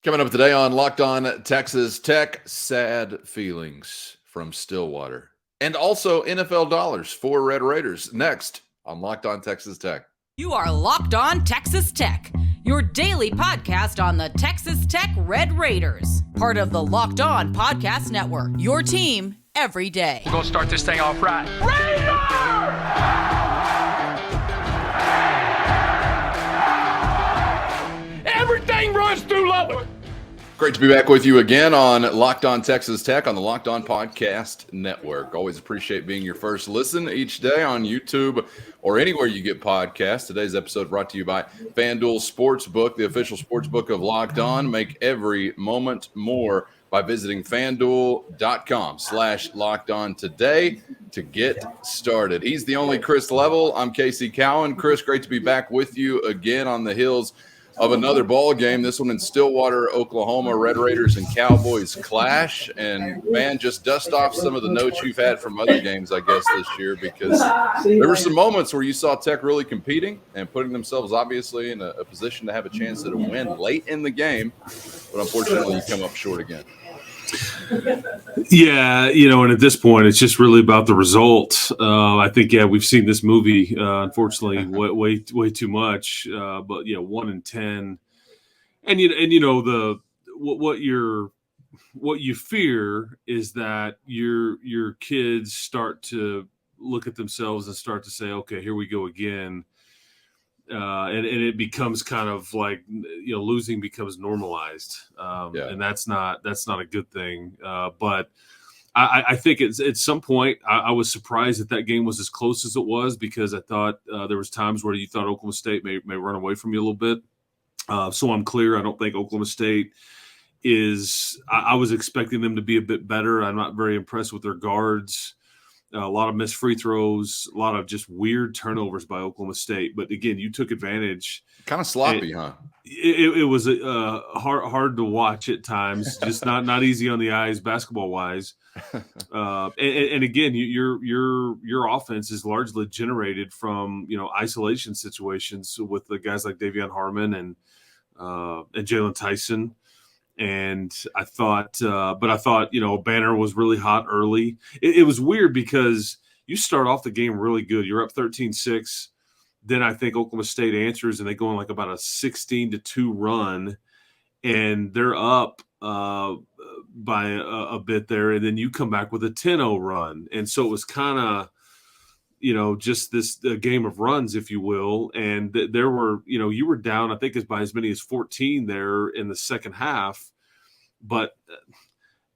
Coming up today on Locked On Texas Tech, sad feelings from Stillwater. And also NFL dollars for Red Raiders. Next on Locked On Texas Tech. You are Locked On Texas Tech, your daily podcast on the Texas Tech Red Raiders. Part of the Locked On Podcast Network, your team every day. We're going to start this thing off right. Everything runs through Lubbock. Great to be back with you again on Locked On Texas Tech on the Locked On Podcast Network. Always appreciate being your first listen each day on YouTube or anywhere you get podcasts. Today's episode brought to you by FanDuel Sportsbook, the official sportsbook of Locked On. Make every moment more by visiting FanDuel.com/LockedOn today to get started. He's the only Chris Level. I'm Casey Cowan. Chris, great to be back with you again on the heels of another ball game, this one in Stillwater, Oklahoma. Red Raiders and Cowboys clash. And, man, just dust off some of the notes you've had from other games, I guess, this year, because there were some moments where you saw Tech really competing and putting themselves, obviously, in a position to have a chance at a win late in the game. But, unfortunately, you come up short again. Yeah, and at this point, it's just really about the result. I think, we've seen this movie, unfortunately, way too much. But 1-10, and what you fear is that your kids start to look at themselves and start to say, okay, here we go again. And it becomes kind of like, losing becomes normalized. And that's not a good thing. But I think at some point I was surprised that game was as close as it was, because I thought there was times where you thought Oklahoma State may run away from you a little bit. So I'm clear. I don't think Oklahoma State is – I was expecting them to be a bit better. I'm not very impressed with their guards. A lot of missed free throws, a lot of just weird turnovers by Oklahoma State. But again, you took advantage. Kind of sloppy, huh? It was hard to watch at times. Just not easy on the eyes, basketball wise. And again, your offense is largely generated from isolation situations with the guys like Davion Harmon and Jalon Tyson. And I thought, Banner was really hot early. It was weird because you start off the game really good. You're up 13-6. Then I think Oklahoma State answers, and they go on like about a 16-2 run, and they're up by a bit there. And then you come back with a 10-0 run. And so it was kind of, just this game of runs, if you will. And there were, you were down, I think, by as many as 14 there in the second half. But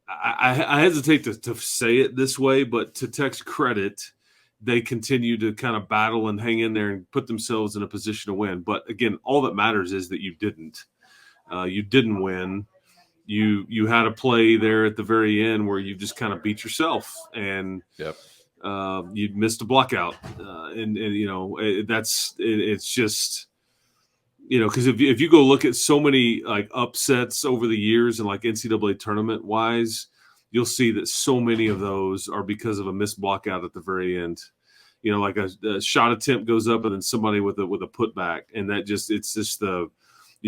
I hesitate to say it this way, but to Tech's credit, they continue to kind of battle and hang in there and put themselves in a position to win. But again, all that matters is that you didn't. You didn't win. You had a play there at the very end where you just kind of beat yourself, and yep. You missed a block out, and it's just, because if you go look at so many like upsets over the years and like NCAA tournament wise, you'll see that so many of those are because of a missed block out at the very end. Like a shot attempt goes up and then somebody with a putback, and you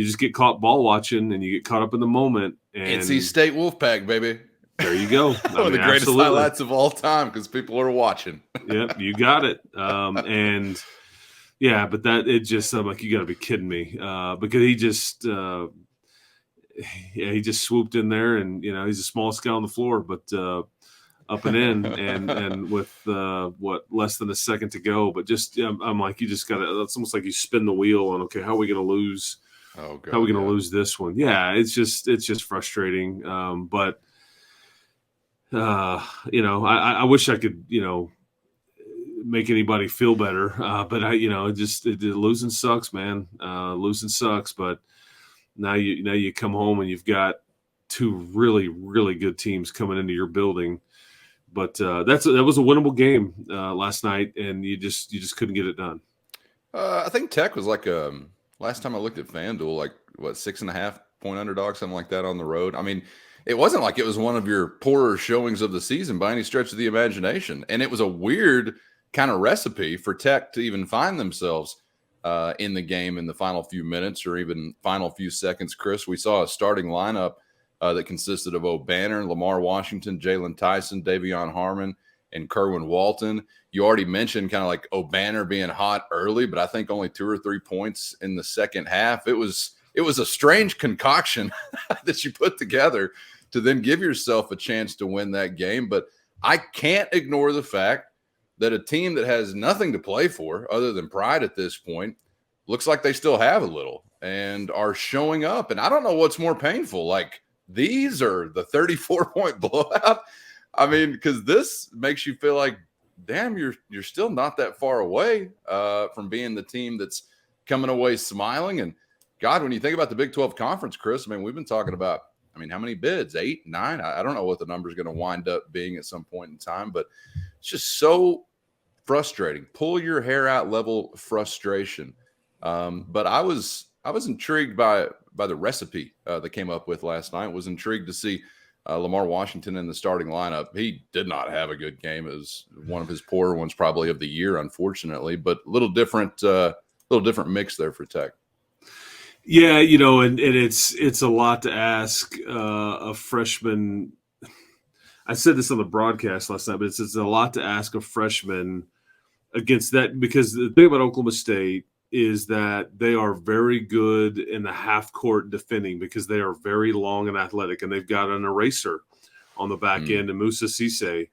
just get caught ball watching and you get caught up in the moment. And NC State Wolfpack, baby. There you go. One of the greatest highlights of all time because people are watching. Yep, you got it. But that it just, I'm like, you got to be kidding me, because he just swooped in there, and he's the smallest guy on the floor, but up and in, and with less than a second to go, but just I'm like, you just got to. It's almost like you spin the wheel on, okay, how are we going to lose? Oh, God, how are we going to lose this one? Yeah, it's just frustrating, but. I wish I could, make anybody feel better. But losing sucks, man. Losing sucks. But now you come home and you've got two really, really good teams coming into your building. But that was a winnable game last night, and you just couldn't get it done. I think Tech was like last time I looked at FanDuel, like 6.5 point underdog, something like that on the road. I mean, it wasn't like it was one of your poorer showings of the season by any stretch of the imagination. And it was a weird kind of recipe for Tech to even find themselves in the game in the final few minutes or even final few seconds. Chris, we saw a starting lineup that consisted of O'Banner, Lamar Washington, Jalon Tyson, Davion Harmon, and Kerwin Walton. You already mentioned kind of like O'Banner being hot early, but I think only 2 or 3 points in the second half. It was a strange concoction that you put together to then give yourself a chance to win that game. But I can't ignore the fact that a team that has nothing to play for other than pride at this point looks like they still have a little and are showing up. And I don't know what's more painful, like these or the 34-point blowout. I mean, because this makes you feel like, damn, you're still not that far away from being the team that's coming away smiling. And God, when you think about the Big 12 Conference, Chris, I mean, we've been talking about, how many bids? 8, 9? I don't know what the number is going to wind up being at some point in time, but it's just so frustrating. Pull your hair out level frustration. But I was intrigued by the recipe that came up with last night. Was intrigued to see Lamar Washington in the starting lineup. He did not have a good game. It was one of his poorer ones probably of the year, unfortunately, but a little different mix there for Tech. Yeah, and it's a lot to ask a freshman. I said this on the broadcast last night, but it's a lot to ask a freshman against that, because the thing about Oklahoma State is that they are very good in the half court defending because they are very long and athletic, and they've got an eraser on the back end, and Musa Cisse,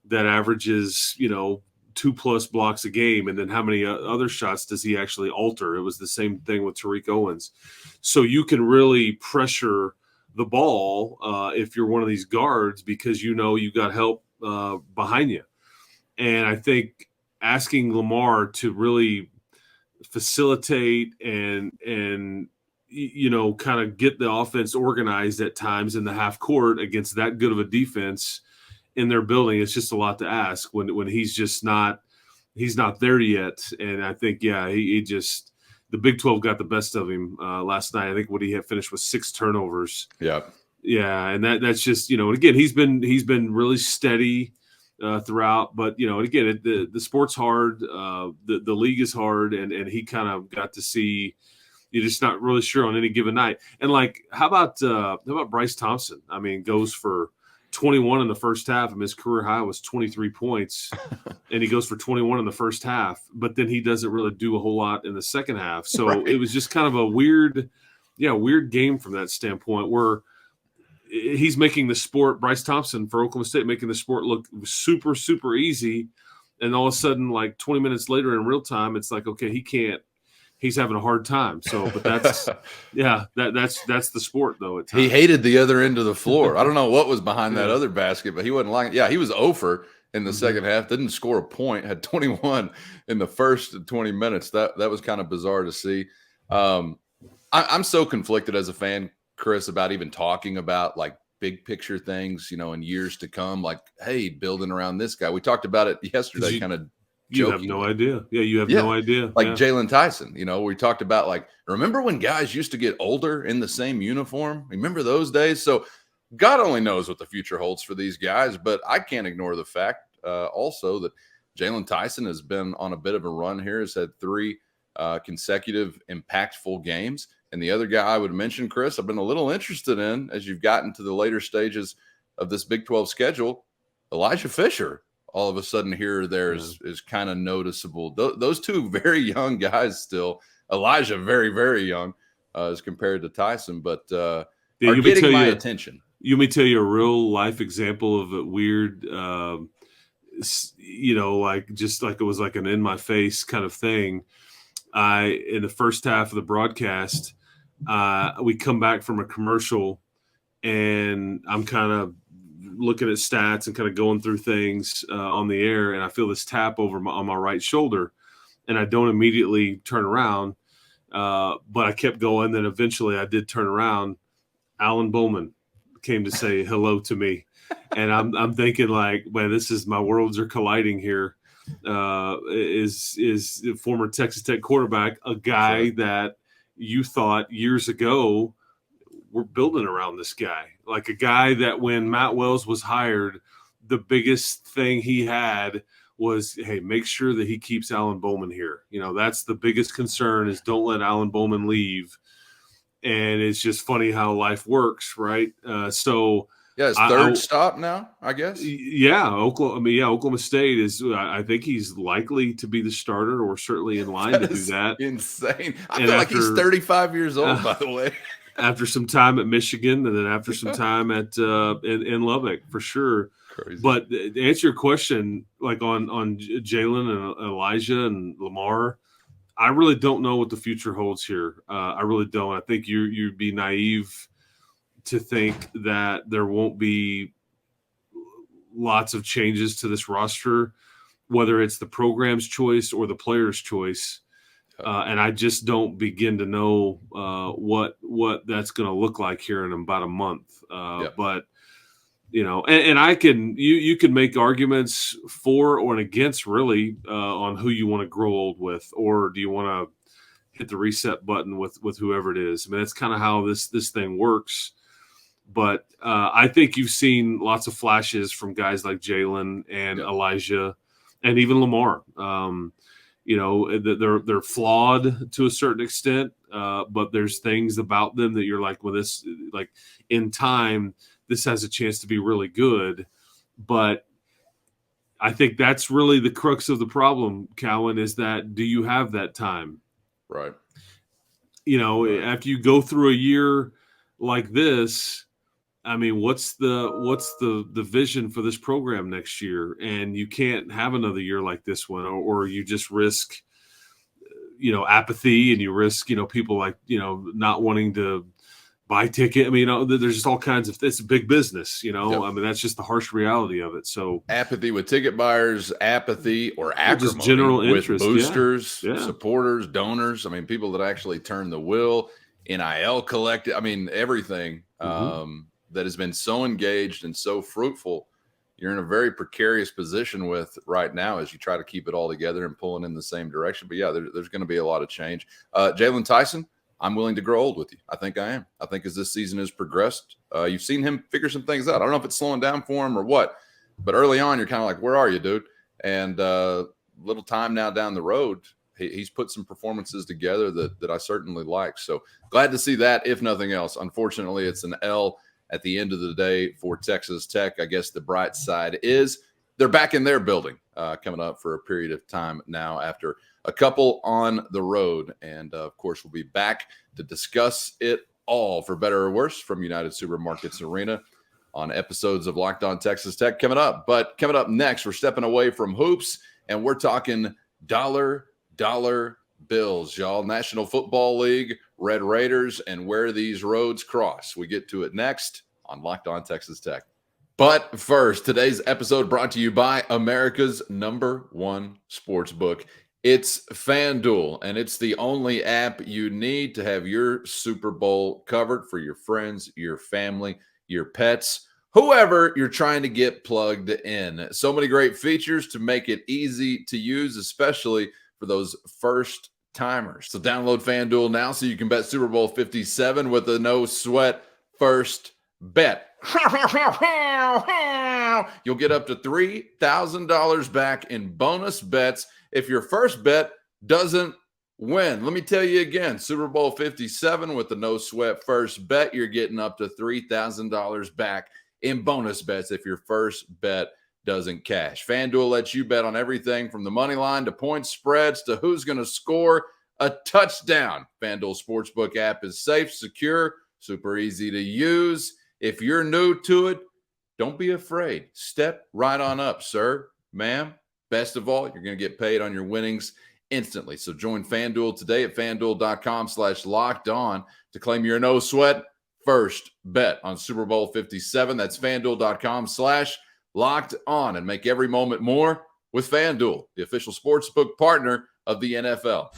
that averages 2+ blocks a game, and then how many other shots does he actually alter? It was the same thing with Tariq Owens. So you can really pressure the ball if you're one of these guards, because you got help behind you. And I think asking Lamar to really facilitate and kind of get the offense organized at times in the half court against that good of a defense in their building, it's just a lot to ask when he's not there yet. And I think, he just, the Big 12 got the best of him last night. I think what he had finished with 6 turnovers. Yeah. Yeah. And that's just, again, he's been really steady throughout, but again, the sport's hard. The league is hard, and he kind of got to see, you're just not really sure on any given night. And like, how about Bryce Thompson? I mean, goes for 21 in the first half, and his career high was 23 points, and he goes for 21 in the first half, but then he doesn't really do a whole lot in the second half. So right. It was just kind of a weird game from that standpoint, where he's making the sport, Bryce Thompson for Oklahoma State, making the sport look super, super easy. And all of a sudden, like 20 minutes later in real time, it's like, okay, he's having a hard time. So, but that's, that's the sport though. At times. He hated the other end of the floor. I don't know what was behind that other basket, but he wasn't like it. Yeah, he was 0 for in the second half. Didn't score a point. Had 21 in the first 20 minutes. That was kind of bizarre to see. I'm so conflicted as a fan, Chris, about even talking about like big picture things, in years to come. Like, hey, building around this guy. We talked about it yesterday, kind of. You have no idea. Yeah, you have no idea. Like Jalon Tyson, we talked about, like, remember when guys used to get older in the same uniform? Remember those days? So God only knows what the future holds for these guys, but I can't ignore the fact also that Jalon Tyson has been on a bit of a run here, has had 3 consecutive impactful games. And the other guy I would mention, Chris, I've been a little interested in as you've gotten to the later stages of this Big 12 schedule, Elijah Fisher. All of a sudden here or there is kind of noticeable. Those 2 very young guys still. Elijah very, very young as compared to Tyson, but are getting my attention. You may tell you a real life example of a weird, like just like it was like an in my face kind of thing. In the first half of the broadcast, we come back from a commercial, and I'm kind of looking at stats and kind of going through things on the air, and I feel this tap on my right shoulder, and I don't immediately turn around, but I kept going. Then eventually I did turn around. Alan Bowman came to say hello to me, and I'm thinking like, man, this is, my worlds are colliding here. Is former Texas Tech quarterback, a guy that you thought years ago we're building around this guy, like a guy that when Matt Wells was hired, the biggest thing he had was, hey, make sure that he keeps Alan Bowman here. That's the biggest concern, is don't let Alan Bowman leave. And it's just funny how life works, right? His third stop now, I guess. Yeah, Oklahoma State is. I think he's likely to be the starter, or certainly in line to do that. Insane. I feel like he's 35 years old, by the way. After some time at Michigan, and then after some time at in Lubbock, for sure. Crazy. But to answer your question, like on Jalon and Elijah and Lamar, I really don't know what the future holds here. I really don't. I think you'd be naive to think that there won't be lots of changes to this roster, whether it's the program's choice or the player's choice. And I just don't begin to know what that's going to look like here in about a month. But and I can you can make arguments for or against really on who you want to grow old with, or do you want to hit the reset button with whoever it is. I mean, that's kind of how this thing works. But I think you've seen lots of flashes from guys like Jalon and Elijah and even Lamar. They're flawed to a certain extent, but there's things about them that you're like, well, this, like, in time, this has a chance to be really good. But I think that's really the crux of the problem, Cowan, is that do you have that time? Right. After you go through a year like this, I mean, what's the vision for this program next year? And you can't have another year like this one, or you just risk, apathy, and you risk, people like, not wanting to buy ticket. I mean, there's just all kinds of, it's a big business, I mean, that's just the harsh reality of it. So apathy with ticket buyers, apathy or acrimony just general interest with boosters, supporters, donors. I mean, people that actually turn the wheel, NIL collected. I mean, everything that has been so engaged and so fruitful, you're in a very precarious position with right now as you try to keep it all together and pulling in the same direction. But yeah, there's going to be a lot of change. Jalon Tyson, I'm willing to grow old with you. I think I am. I think as this season has progressed, you've seen him figure some things out. I don't know if it's slowing down for him or what, but early on, you're kind of like, where are you, dude? And little time now down the road, he's put some performances together that I certainly like. So glad to see that, if nothing else. Unfortunately, it's an L at the end of the day for Texas Tech. I guess the bright side is they're back in their building coming up for a period of time now after a couple on the road. And, of course, we'll be back to discuss it all, for better or worse, from United Supermarkets Arena on episodes of Locked On Texas Tech coming up. But coming up next, we're stepping away from hoops, and we're talking dollar bills, y'all. National Football League, Red Raiders, and where these roads cross. We get to it next on Locked On Texas Tech. But first, today's episode brought to you by America's #1 sportsbook. It's FanDuel, and it's the only app you need to have your Super Bowl covered for your friends, your family, your pets, whoever you're trying to get plugged in. So many great features to make it easy to use, especially for those first timers. So download FanDuel now so you can bet Super Bowl 57 with a no sweat first bet. You'll get up to $3,000 back in bonus bets if your first bet doesn't win. Let me tell you again, Super Bowl 57 with the no sweat first bet, you're getting up to $3,000 back in bonus bets if your first bet doesn't cash. FanDuel lets you bet on everything from the money line to point spreads to who's going to score a touchdown. FanDuel Sportsbook app is safe, secure, super easy to use. If you're new to it, don't be afraid. Step right on up, sir, ma'am. Best of all, you're going to get paid on your winnings instantly. So join FanDuel today at FanDuel.com/lockedon to claim your no sweat first bet on Super Bowl 57. That's FanDuel.com/lockedon, and make every moment more with FanDuel, the official sportsbook partner of the NFL.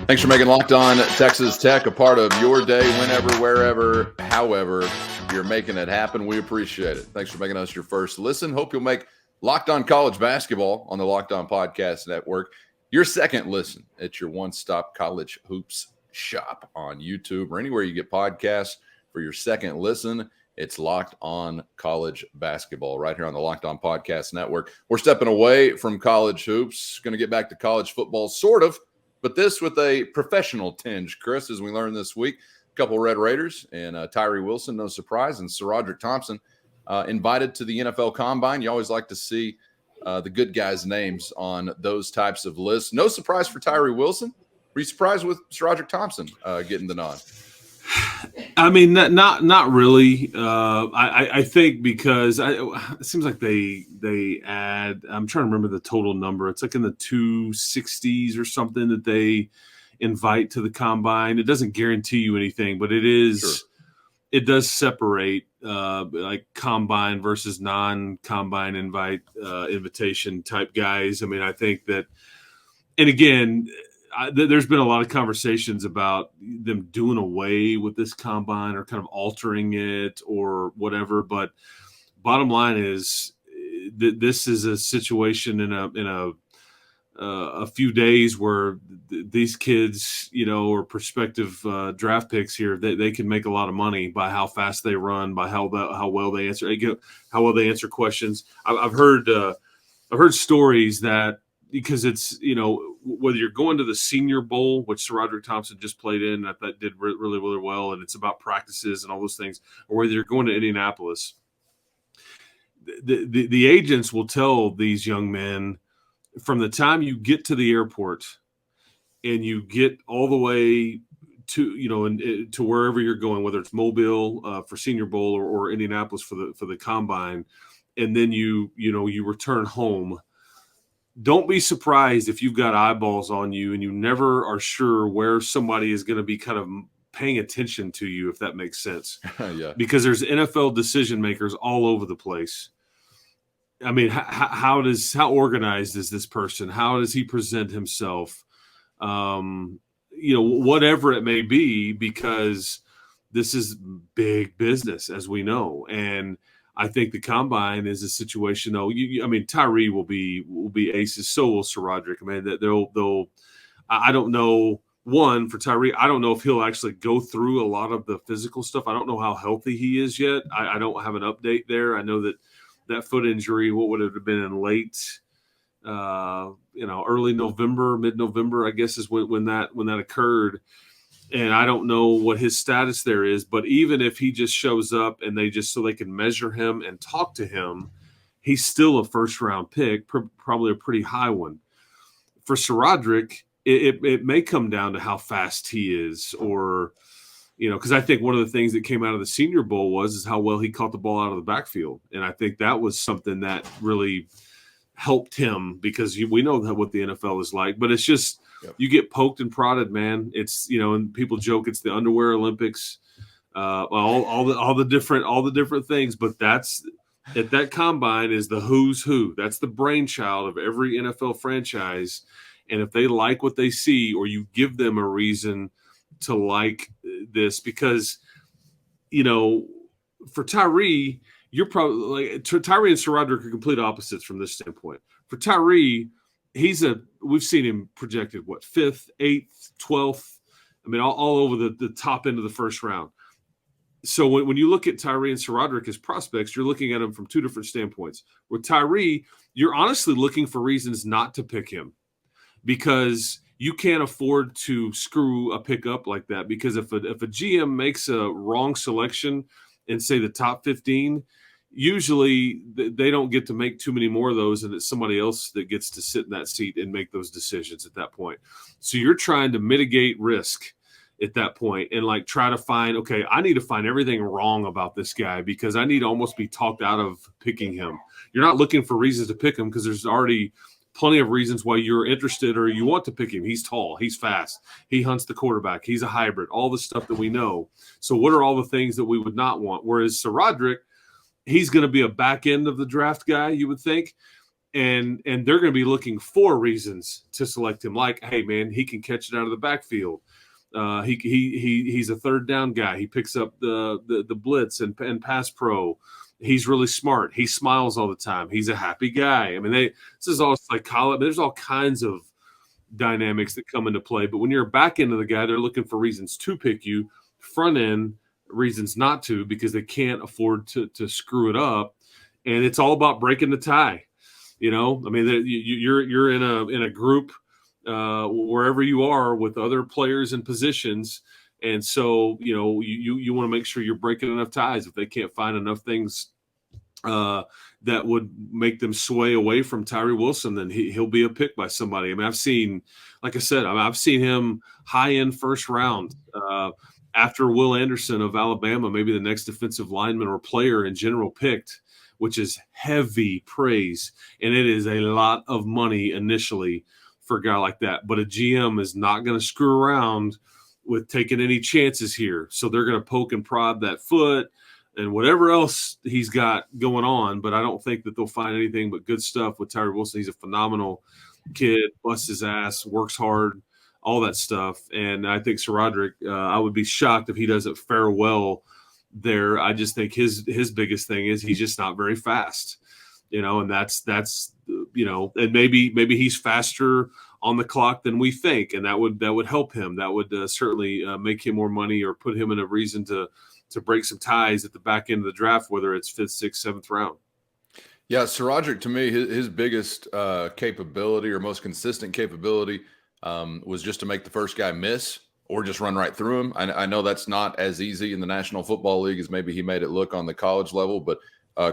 Thanks for making Locked On Texas Tech a part of your day, whenever, wherever, however you're making it happen. We appreciate it. Thanks for making us your first listen. Hope you'll make Locked On College Basketball on the Locked On Podcast Network your second listen. It's your one-stop college hoops shop on YouTube or anywhere you get podcasts. for your second listen. It's Locked On College Basketball right here on the Locked On Podcast Network. We're stepping away from college hoops, going to get back to college football, sort of, but this with a professional tinge, Chris, as we learned this week. A couple Red Raiders and Tyree Wilson, no surprise, and SaRodorick Thompson invited to the NFL Combine. You always like to see the good guys' names on those types of lists. No surprise for Tyree Wilson. Were you surprised with SaRodorick Thompson getting the nod? I mean, not really. I think because it seems like they add. I'm trying to remember the total number. It's like in the 260s or something that they invite to the combine. It doesn't guarantee you anything, but it is. Sure. It does separate like combine versus non-combine invitation type guys. I mean, I think that, and again. There's been a lot of conversations about them doing away with this combine or kind of altering it or whatever. But bottom line is this is a situation in a few days where these kids, or prospective draft picks here, they can make a lot of money by how fast they run, by how well they answer questions. I've heard stories that. Because it's, whether you're going to the Senior Bowl, which SaRodorick Thompson just played in, I thought did really, really well, and it's about practices and all those things, or whether you're going to Indianapolis, the agents will tell these young men from the time you get to the airport and you get all the way to, to wherever you're going, whether it's Mobile for Senior Bowl or Indianapolis for the Combine, and then you return home. Don't be surprised if you've got eyeballs on you and you never are sure where somebody is going to be kind of paying attention to you, if that makes sense. Yeah. Because there's NFL decision makers all over the place. I mean, how organized is this person? How does he present himself? Whatever it may be, because this is big business, as we know. And I think the combine is a situation, though. Tyree will be aces. So will SaRodorick. I mean, that they'll. I don't know. One, for Tyree, I don't know if he'll actually go through a lot of the physical stuff. I don't know how healthy he is yet. I don't have an update there. I know that foot injury, what would it have been in late, early November, mid-November, I guess is when that occurred. And I don't know what his status there is, but even if he just shows up and they can measure him and talk to him, he's still a first-round pick, probably a pretty high one. For SaRodorick, it may come down to how fast he is, or because I think one of the things that came out of the Senior Bowl is how well he caught the ball out of the backfield, and I think that was something that really helped him, because we know what the NFL is like, but it's just. Yep. You get poked and prodded, man. It's and people joke it's the underwear Olympics, all the different things. But that's at that combine is the who's who. That's the brainchild of every NFL franchise. And if they like what they see, or you give them a reason to like this, because for Tyree, you're probably like Tyree and SaRodorick are complete opposites from this standpoint. For Tyree. We've seen him projected, 5th, 8th, 12th. I mean, all over the top end of the first round. So when you look at Tyree and SaRodorick as prospects, you're looking at them from two different standpoints. With Tyree, you're honestly looking for reasons not to pick him, because you can't afford to screw a pick up like that. Because if a GM makes a wrong selection in, say, the top 15, usually they don't get to make too many more of those, and it's somebody else that gets to sit in that seat and make those decisions at that point. So you're trying to mitigate risk at that point and try to find, okay, I need to find everything wrong about this guy because I need to almost be talked out of picking him. You're not looking for reasons to pick him because there's already plenty of reasons why you're interested or you want to pick him. He's tall, he's fast, he hunts the quarterback, he's a hybrid, all the stuff that we know. So what are all the things that we would not want? Whereas SaRodorick, he's going to be a back end of the draft guy, you would think. And they're going to be looking for reasons to select him. Like, hey, man, he can catch it out of the backfield. He's a third down guy. He picks up the blitz and pass pro. He's really smart. He smiles all the time. He's a happy guy. I mean, this is all psychology. There's all kinds of dynamics that come into play. But when you're a back end of the guy, they're looking for reasons to pick you. Front end, reasons not to, because they can't afford to screw it up. And it's all about breaking the tie. You know, I mean, you're in a group wherever you are with other players and positions. And so, you know, you want to make sure you're breaking enough ties. If they can't find enough things that would make them sway away from Tyree Wilson, then he'll be a pick by somebody. I mean, I've seen him high end first round after Will Anderson of Alabama, maybe the next defensive lineman or player in general picked, which is heavy praise. And it is a lot of money initially for a guy like that. But a GM is not going to screw around with taking any chances here. So they're going to poke and prod that foot and whatever else he's got going on. But I don't think that they'll find anything but good stuff with Tyree Wilson. He's a phenomenal kid, busts his ass, works hard, all that stuff. And I think SaRodorick, I would be shocked if he doesn't fare well there. I just think his biggest thing is he's just not very fast, you know, and that's you know, and maybe he's faster on the clock than we think, and that would help him. That would certainly make him more money or put him in a reason to break some ties at the back end of the draft, whether it's 5th, 6th, 7th round. Yeah, SaRodorick, to me, his biggest capability or most consistent capability was just to make the first guy miss or just run right through him. I know that's not as easy in the National Football League as maybe he made it look on the college level, but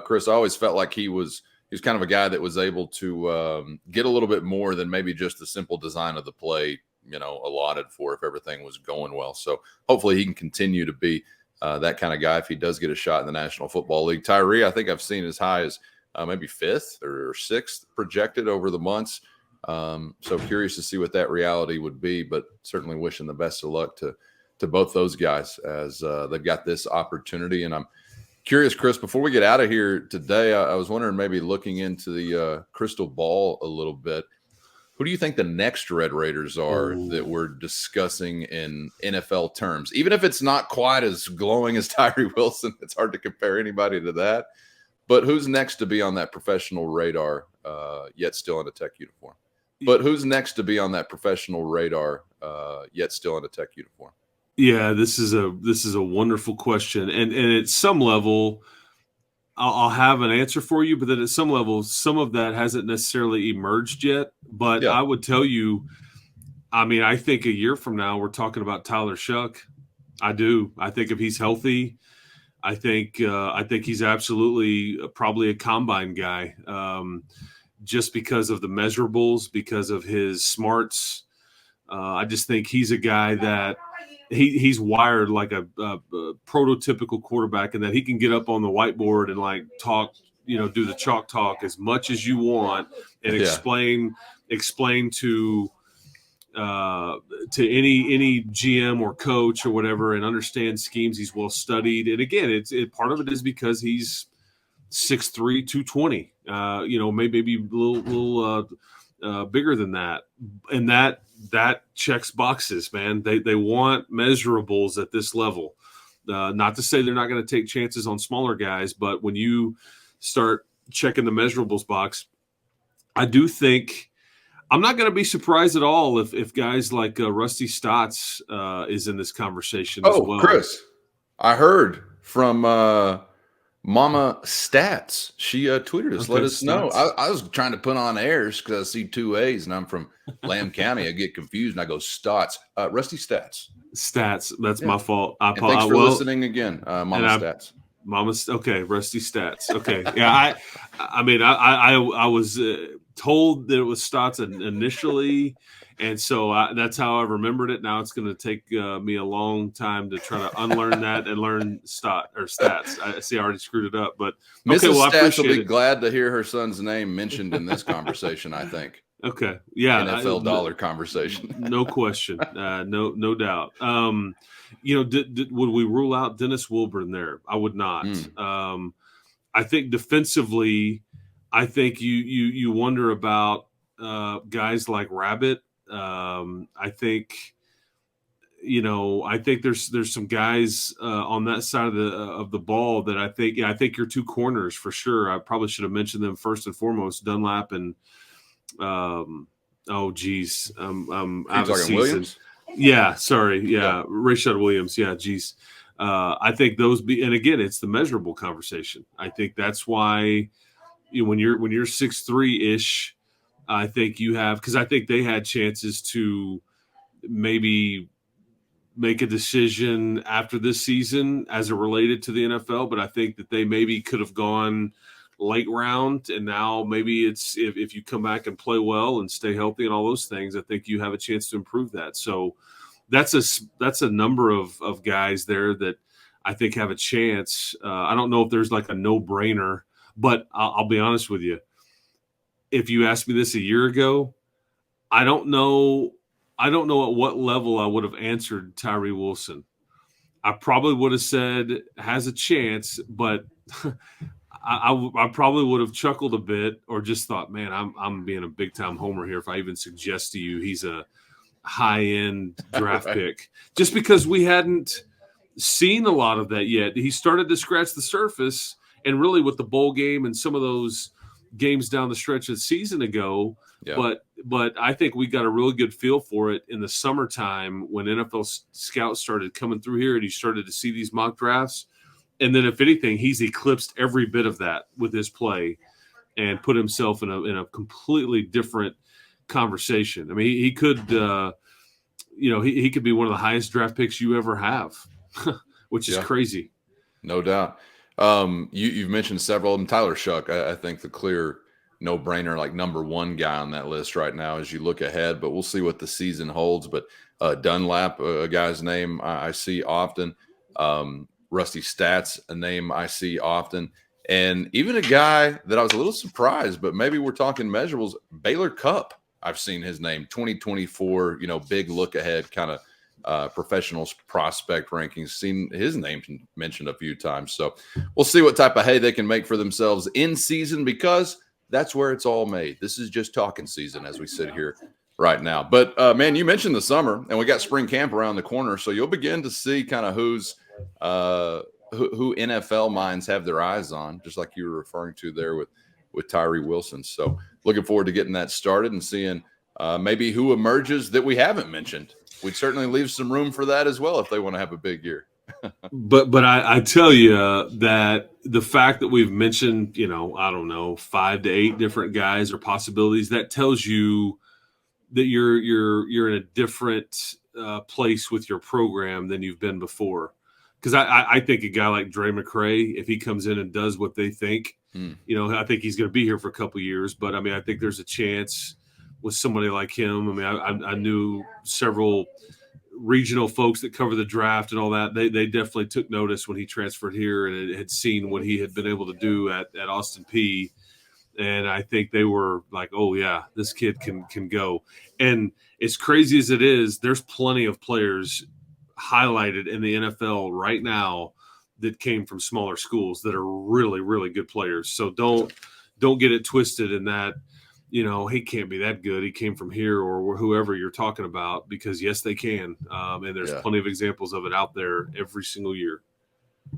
Chris, I always felt like he was kind of a guy that was able to get a little bit more than maybe just the simple design of the play, you know, allotted for if everything was going well. So hopefully he can continue to be that kind of guy if he does get a shot in the National Football League. Tyree, I think I've seen as high as maybe 5th or 6th projected over the months. So curious to see what that reality would be, but certainly wishing the best of luck to both those guys as they've got this opportunity. And I'm curious, Chris, before we get out of here today, I was wondering, maybe looking into the crystal ball a little bit, who do you think the next Red Raiders are that we're discussing in NFL terms? Even if it's not quite as glowing as Tyree Wilson, it's hard to compare anybody to that. But who's next to be on that professional radar, yet still in a Tech uniform? But who's next to be on that professional radar, yet still in a Tech uniform? Yeah, this is a wonderful question, and at some level, I'll have an answer for you. But then at some level, some of that hasn't necessarily emerged yet. But yeah, I would tell you, I mean, I think a year from now we're talking about Tyler Shuck. I do. I think if he's healthy, I think he's absolutely probably a combine guy, just because of the measurables, because of his smarts. I just think he's a guy that he's wired like a prototypical quarterback, and that he can get up on the whiteboard and like talk, you know, do the chalk talk as much as you want and explain to any GM or coach or whatever, and understand schemes. He's well studied, and again, part of it is because he's 6'3", 220. You know, maybe a little bigger than that, and that checks boxes, man. They want measurables at this level. Not to say they're not going to take chances on smaller guys, but when you start checking the measurables box, I do think I'm not going to be surprised at all if guys like Rusty Stotts is in this conversation as well. Chris, I heard from Mama Stats. She tweeted us, let us know. I was trying to put on airs because I see 2 A's and I'm from Lamb County. I get confused and I go Stotts. Rusty Stats. Stats. That's my fault. Thanks for listening again, Mama Stats. Okay, Rusty Stats. Okay, yeah. I mean, I was told that it was Stotts initially, and so that's how I remembered it. Now it's going to take me a long time to try to unlearn that and learn Stats. I see I already screwed it up, but okay, Mrs. well, I Stats appreciate will be it. Glad to hear her son's name mentioned in this conversation. I think. Okay, yeah, NFL dollar conversation. No question, no doubt. You know, would we rule out Dennis Wilburn there? I would not. I think defensively, I think you wonder about guys like Rabbit. I think, you know, I think there's some guys on that side of the ball that I think your two corners for sure. I probably should have mentioned them first and foremost, Dunlap and I'm out of season. Williams? Yeah, sorry. Yeah, Rashad Williams. Yeah, geez. I think those and again, it's the measurable conversation. I think that's why when you're 6'3" ish, I think you have, because I think they had chances to maybe make a decision after this season as it related to the NFL, but I think that they maybe could have gone late round, and now maybe it's if you come back and play well and stay healthy and all those things, I think you have a chance to improve that. So that's a number of guys there that I think have a chance. I don't know if there's like a no-brainer, but I'll be honest with you. If you asked me this a year ago, I don't know at what level I would have answered Tyree Wilson. I probably would have said has a chance, but I probably would have chuckled a bit or just thought, man, I'm being a big time homer here if I even suggest to you he's a high end draft pick, just because we hadn't seen a lot of that yet. He started to scratch the surface, and really with the bowl game and some of those games down the stretch of the season ago. Yeah. But I think we got a really good feel for it in the summertime when NFL scouts started coming through here and you started to see these mock drafts. And then if anything, he's eclipsed every bit of that with his play and put himself in a completely different conversation. I mean, he could, he could be one of the highest draft picks you ever have, which is crazy. No doubt. You've mentioned several of them. Tyler Shuck, I think the clear no-brainer, like number one guy on that list right now as you look ahead, but we'll see what the season holds. But Dunlap, a guy's name I see often. Rusty Stats, a name I see often. And even a guy that I was a little surprised, but maybe we're talking measurables, Baylor Cupp. I've seen his name, 2024, big look ahead kind of professionals prospect rankings, seen his name mentioned a few times. So we'll see what type of hay they can make for themselves in season, because that's where it's all made. This is just talking season as we sit here right now. But man, you mentioned the summer, and we got spring camp around the corner. So you'll begin to see kind of who NFL minds have their eyes on, just like you were referring to there with Tyree Wilson. So looking forward to getting that started and seeing maybe who emerges that we haven't mentioned. We'd certainly leave some room for that as well if they want to have a big year. But I tell you that the fact that we've mentioned, I don't know, 5 to 8 different guys or possibilities, that tells you that you're in a different place with your program than you've been before. Because I think a guy like Dre McCray, if he comes in and does what they think, I think he's going to be here for a couple of years. But I mean, I think there's a chance with somebody like him. I mean, I knew several regional folks that cover the draft and all that. They definitely took notice when he transferred here and had seen what he had been able to do at Austin Peay. And I think they were like, oh yeah, this kid can go. And as crazy as it is, there's plenty of players highlighted in the NFL right now that came from smaller schools that are really, really good players. So don't get it twisted in that, he can't be that good. He came from here or whoever you're talking about, because yes, they can. And there's plenty of examples of it out there every single year.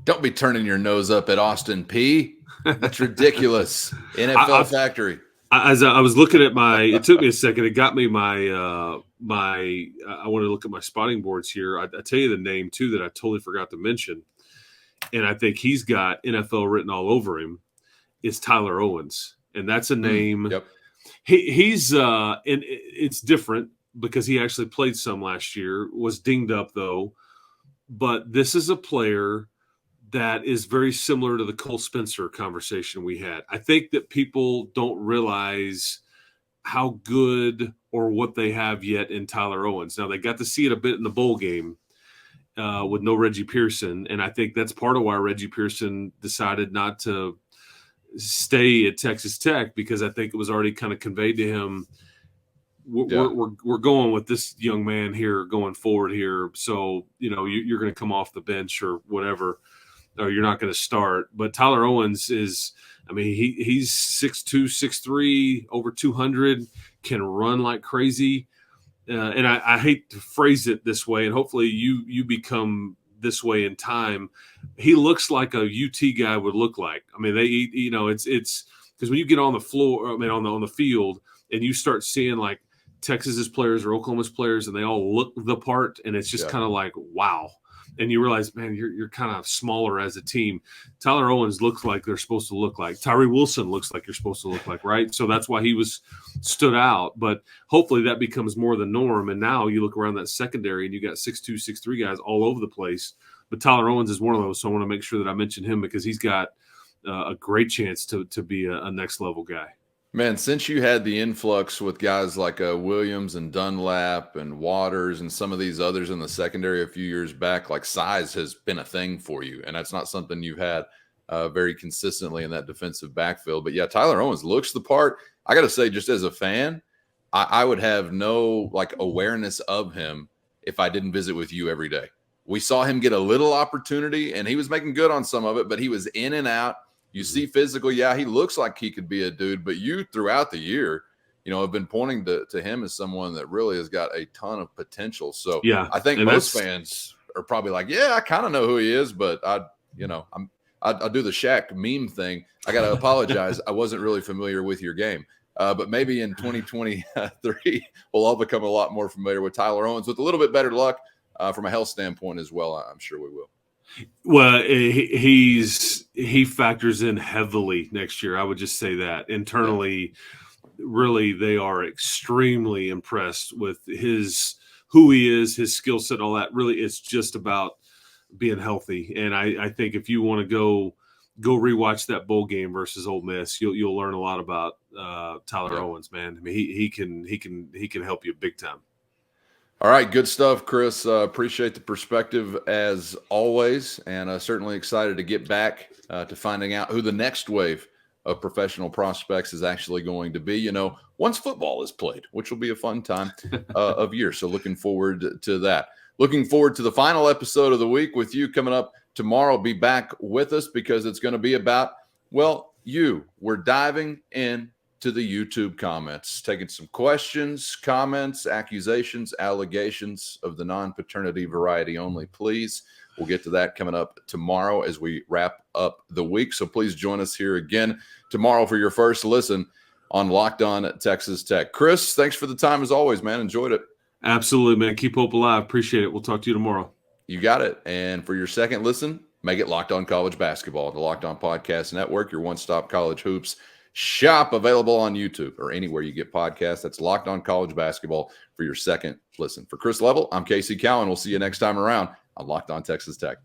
Don't be turning your nose up at Austin Peay. That's ridiculous. NFL factory. As I was looking at it took me a second. It got me I want to look at my spotting boards here. I tell you the name too that I totally forgot to mention. And I think he's got NFL written all over him, is Tyler Owens. And that's a name. Yep. He's and it's different because he actually played some last year, was dinged up though. But this is a player that is very similar to the Cole Spencer conversation we had. I think that people don't realize how good or what they have yet in Tyler Owens. Now, they got to see it a bit in the bowl game with no Reggie Pearson, and I think that's part of why Reggie Pearson decided not to stay at Texas Tech, because I think it was already kind of conveyed to him, we're going with this young man here going forward here. So, you're going to come off the bench or whatever, or you're not going to start. But Tyler Owens is, he's 6'2", 6'3", over 200, can run like crazy. And I hate to phrase it this way, and hopefully you become this way in time. He looks like a UT guy would look like. It's because when you get on the floor, on the field, and you start seeing like Texas's players or Oklahoma's players, and they all look the part, and it's just kind of like, wow. and you realize, man, you're kind of smaller as a team. Tyler Owens looks like they're supposed to look like. Tyree Wilson looks like you're supposed to look like, right? So that's why he stood out. But hopefully that becomes more the norm. And now you look around that secondary and you got 6'2", 6'3" guys all over the place. But Tyler Owens is one of those, so I want to make sure that I mention him because he's got a great chance to be a next level guy. Man, since you had the influx with guys like Williams and Dunlap and Waters and some of these others in the secondary a few years back, like size has been a thing for you. And that's not something you've had very consistently in that defensive backfield. But yeah, Tyler Owens looks the part. I got to say, just as a fan, I would have no awareness of him if I didn't visit with you every day. We saw him get a little opportunity and he was making good on some of it, but he was in and out. You see physical, yeah, he looks like he could be a dude, but you throughout the year, have been pointing to him as someone that really has got a ton of potential. So yeah, I think most fans are probably like, yeah, I kind of know who he is, but I do the Shaq meme thing. I got to apologize. I wasn't really familiar with your game. But maybe in 2023, we'll all become a lot more familiar with Tyler Owens with a little bit better luck from a health standpoint as well. I'm sure we will. Well, he factors in heavily next year. I would just say that internally, really, they are extremely impressed with who he is, his skill set, all that. Really, it's just about being healthy. And I think if you want to go rewatch that bowl game versus Ole Miss, you'll learn a lot about Tyler Owens, man. I mean, he can help you big time. All right, good stuff, Chris. Appreciate the perspective as always, and certainly excited to get back to finding out who the next wave of professional prospects is actually going to be, once football is played, which will be a fun time of year. So looking forward to that. Looking forward to the final episode of the week with you coming up tomorrow. Be back with us because it's going to be about, you. We're diving in to the YouTube comments, taking some questions, comments, accusations, allegations of the non-paternity variety only, please. We'll get to that coming up tomorrow as we wrap up the week. So please join us here again tomorrow for your first listen on Locked On Texas Tech. Chris, thanks for the time as always, man. Enjoyed it. Absolutely, man. Keep hope alive. Appreciate it. We'll talk to you tomorrow. You got it. And for your second listen, make it Locked On College Basketball, the Locked On Podcast Network, your one-stop college hoops shop, available on YouTube or anywhere you get podcasts. That's Locked On College Basketball for your second listen. For Chris Level, I'm Casey Cowan. We'll see you next time around on Locked On Texas Tech.